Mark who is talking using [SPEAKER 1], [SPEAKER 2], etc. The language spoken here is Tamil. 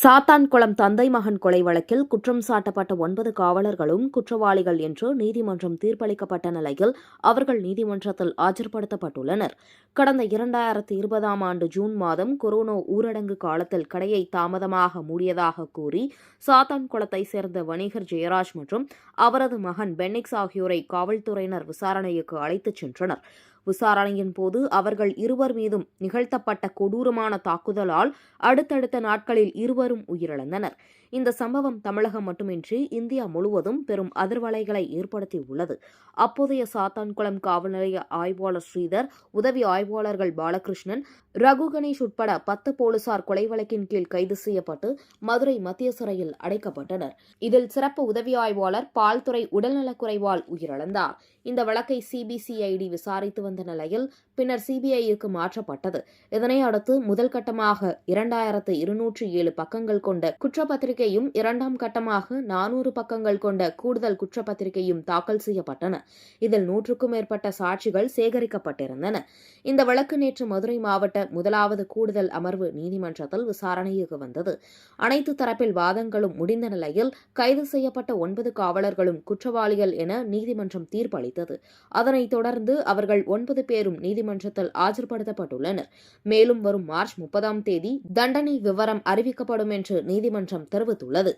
[SPEAKER 1] சாத்தான்குளம் தந்தை மகன் கொலை வழக்கில் குற்றம் சாட்டப்பட்ட 9 காவலர்களும் குற்றவாளிகள் என்று நீதிமன்றம் தீர்ப்பளிக்கப்பட்ட நிலையில் அவர்கள் நீதிமன்றத்தில் ஆஜர்படுத்தப்பட்டுள்ளனர். கடந்த 2020ஆம் ஆண்டு ஜூன் மாதம் கொரோனா ஊரடங்கு காலத்தில் கடையை தாமதமாக மூடியதாக கூறி சாத்தான்குளத்தை சேர்ந்த வணிகர் ஜெயராஜ் மற்றும் அவரது மகன் பென்னிக்ஸ் ஆகியோரை காவல்துறையினர் விசாரணைக்கு அழைத்துச் சென்றனர். விசாரணையின் போது அவர்கள் இருவர் மீதும் நிகழ்த்தப்பட்ட கொடூரமான தாக்குதலால் அடுத்தடுத்த நாட்களில் இருவரும் உயிரிழந்தனர். இந்த சம்பவம் தமிழகம் மட்டுமின்றி இந்தியா முழுவதும் பெரும் அதிர்வலைகளை ஏற்படுத்தியுள்ளது. அப்போதைய சாத்தான்குளம் காவல் நிலைய ஆய்வாளர் ஸ்ரீதர், உதவி ஆய்வாளர்கள் பாலகிருஷ்ணன், ரகு கணேஷ் உட்பட 10 போலீசார் கொலை வழக்கின் கீழ் கைது செய்யப்பட்டு மதுரை மத்திய சிறையில் அடைக்கப்பட்டனர். இதில் சிறப்பு உதவி ஆய்வாளர் பால்துறை உடல்நலக்குறைவால் உயிரிழந்தார். இந்த வழக்கை சிபிசிஐடி விசாரித்து வந்த நிலையில் பின்னர் சிபிஐக்கு மாற்றப்பட்டது. இதனை அடுத்து முதல் கட்டமாக 2207 பக்கங்கள் கொண்ட குற்றப்பத்திரிகையும், இரண்டாம் கட்டமாக 400 பக்கங்கள் கொண்ட கூடுதல் குற்றப்பத்திரிகையும் தாக்கல் செய்யப்பட்டன. இதில் 100க்கும் மேற்பட்ட சாட்சிகள் சேகரிக்கப்பட்டிருந்தன. இந்த வழக்கு நேற்று மதுரை மாவட்ட முதலாவது கூடுதல் அமர்வு நீதிமன்றத்தில் விசாரணைக்கு வந்தது. அனைத்து தரப்பில் வாதங்களும் முடிந்த நிலையில் கைது செய்யப்பட்ட 9 காவலர்களும் குற்றவாளிகள் என நீதிமன்றம் தீர்ப்பளித்தது. அதனைத் தொடர்ந்து அவர்கள் 9 பேரும் நீதிமன்றத்தில் ஆஜர்படுத்தப்பட்டுள்ளனர். மேலும் வரும் மார்ச் 30ஆம் தேதி தண்டனை விவரம் அறிவிக்கப்படும் என்று நீதிமன்றம் தெரிவித்துள்ளது.